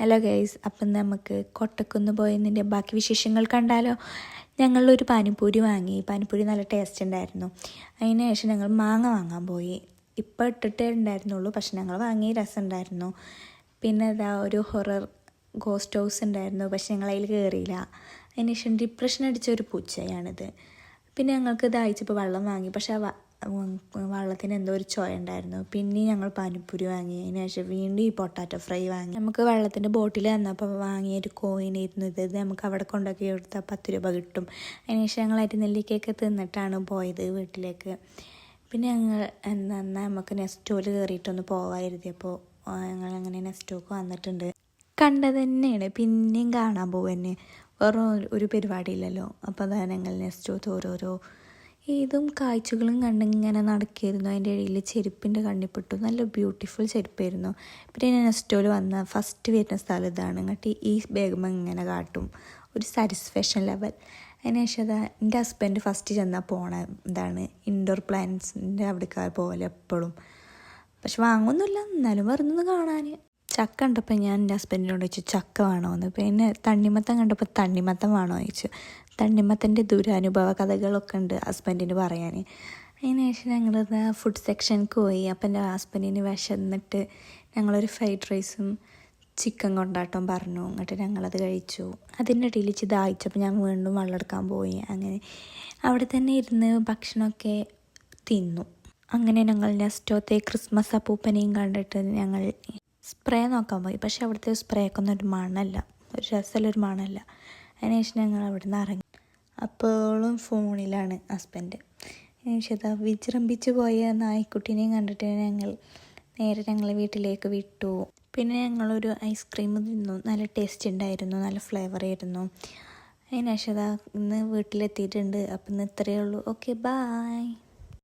Hello guys, അപ്പം നമുക്ക് കൊട്ടക്കുന്ന് പോയതിൻ്റെ ബാക്കി വിശേഷങ്ങൾ കണ്ടാലോ. ഞങ്ങളൊരു പാനിപ്പൂരി വാങ്ങി. പാനിപ്പൂരി നല്ല ടേസ്റ്റ് ഉണ്ടായിരുന്നു. അതിന് ശേഷം ഞങ്ങൾ മാങ്ങ വാങ്ങാൻ പോയി. ഇപ്പം ഇട്ടിട്ടേ ഉണ്ടായിരുന്നുള്ളൂ, പക്ഷെ ഞങ്ങൾ വാങ്ങിയ രസം ഉണ്ടായിരുന്നു. പിന്നെ ഇതാ ഒരു ഹൊറർ ഗോസ്റ്റ് ഹൗസ് ഉണ്ടായിരുന്നു, പക്ഷെ ഞങ്ങൾ അതിൽ കയറിയില്ല. അതിന് ശേഷം ഡിപ്രഷൻ അടിച്ച ഒരു പൂച്ചയാണിത്. പിന്നെ ഞങ്ങൾക്ക് ദാഹിച്ചപ്പോൾ വെള്ളം വാങ്ങി, പക്ഷെ വെള്ളത്തിന് എന്തോ ഒരു ചൊയ ഉണ്ടായിരുന്നു. പിന്നെ ഞങ്ങൾ പാനിപ്പൂരി വാങ്ങി. അതിന് ശേഷം വീണ്ടും ഈ പൊട്ടാറ്റോ ഫ്രൈ വാങ്ങി. നമുക്ക് വെള്ളത്തിൻ്റെ ബോട്ടിൽ തന്നപ്പോൾ വാങ്ങിയൊരു കോയിനായിരുന്നു ഇത് നമുക്ക് അവിടെ കൊണ്ടാക്കി കൊടുത്താൽ 10 രൂപ കിട്ടും. അതിന് ശേഷം ഞങ്ങൾ അരിനെല്ലിക്കയൊക്കെ തിന്നിട്ടാണ് പോയത് വീട്ടിലേക്ക്. പിന്നെ ഞങ്ങൾ എന്നാൽ നമുക്ക് നെസ്റ്റോയിൽ കയറിയിട്ടൊന്ന് പോകാതിരുത്തിയപ്പോൾ ഞങ്ങളങ്ങനെ നെസ്റ്റോക്ക് വന്നിട്ടുണ്ട്. കണ്ടത് തന്നെയാണ്, പിന്നെയും കാണാൻ പോകുന്നത്. വേറെ ഒരു പരിപാടിയില്ലല്ലോ. അപ്പോൾ അതാ ഞങ്ങൾ നെസ്റ്റോത്ത് ഓരോരോ ഇതും കാഴ്ചകളും കണ്ടിങ്ങനെ നടക്കിയിരുന്നു. അതിൻ്റെ ഇടയിൽ ചെരുപ്പിൻ്റെ കണ്ണിപ്പെട്ടു. നല്ല ബ്യൂട്ടിഫുൾ ചെരുപ്പായിരുന്നു. പിന്നെ ഞാൻ നെസ്റ്റോയിൽ വന്ന ഫസ്റ്റ് വരുന്ന സ്ഥലം ഇതാണ്. എന്നിട്ട് ഈ ബാഗുമ്പോൾ ഇങ്ങനെ കാട്ടും, ഒരു സാറ്റിസ്ഫാക്ഷൻ ലെവൽ. അതിന് ശേഷം എൻ്റെ ഹസ്ബൻഡ് ഫസ്റ്റ് ചെന്നാൽ പോണ ഇതാണ് ഇൻഡോർ പ്ലാന്റ്സിൻ്റെ അവിടേക്ക് പോലെ എപ്പോഴും. പക്ഷെ വാങ്ങുന്നില്ല, എന്നാലും വെറുതെ കാണാൻ. ചക്ക കണ്ടപ്പോൾ ഞാൻ എൻ്റെ ഹസ്ബൻഡിനോട് ചോദിച്ചു ചക്ക വേണമെന്ന്. പിന്നെ തണ്ണിമത്തം കണ്ടപ്പോൾ തണ്ണിമത്തം വേണോ ചോദിച്ചു. തണ്ണിമത്തൻ്റെ ദുരനുഭവ കഥകളൊക്കെ ഉണ്ട് ഹസ്ബൻഡിന് പറയാൻ. അതിന് ശേഷം ഞങ്ങളിത് ഫുഡ് സെക്ഷനിക്ക് പോയി. അപ്പം എൻ്റെ ഹസ്ബൻഡിന് വിശന്നിട്ട് ഞങ്ങളൊരു ഫ്രൈഡ് റൈസും ചിക്കൻ കൊണ്ടാട്ടം പറഞ്ഞു. എന്നിട്ട് ഞങ്ങളത് കഴിച്ചു. അതിൻ്റെ ഇടയിൽ ദാഹിച്ചപ്പോൾ ഞാൻ വീണ്ടും വെള്ളം എടുക്കാൻ പോയി. അങ്ങനെ അവിടെ തന്നെ ഇരുന്ന് ഭക്ഷണമൊക്കെ തിന്നു. അങ്ങനെ ഞങ്ങൾ നെസ്റ്റോത്തെ ക്രിസ്മസ് അപ്പൂപ്പനെയും കണ്ടിട്ട് ഞങ്ങൾ സ്പ്രേ നോക്കാൻ പോയി. പക്ഷെ അവിടുത്തെ സ്പ്രേയൊക്കെ ഒന്നും ഒരു മണമല്ല, ഒരു രസമുള്ളൊരു മണമല്ല. അതിനുശേഷം ഞങ്ങൾ അവിടെ നിന്ന് ഇറങ്ങി. അപ്പോഴും ഫോണിലാണ് ഹസ്ബൻഡ്. അതിനുശേഷം വിജൃംഭിച്ച് പോയ നായ്ക്കുട്ടീനെയും കണ്ടിട്ട് ഞങ്ങൾ വീട്ടിലേക്ക് വിട്ടു. പിന്നെ ഞങ്ങളൊരു ഐസ്ക്രീം തിന്നു. നല്ല ടേസ്റ്റ് ഉണ്ടായിരുന്നു, നല്ല ഫ്ലേവർ ആയിരുന്നു. അതിനുശേഷം ഇന്ന് വീട്ടിലെത്തിയിട്ടുണ്ട്. അപ്പം ഇന്ന് ഇത്രയേ ഉള്ളൂ. Okay, bye.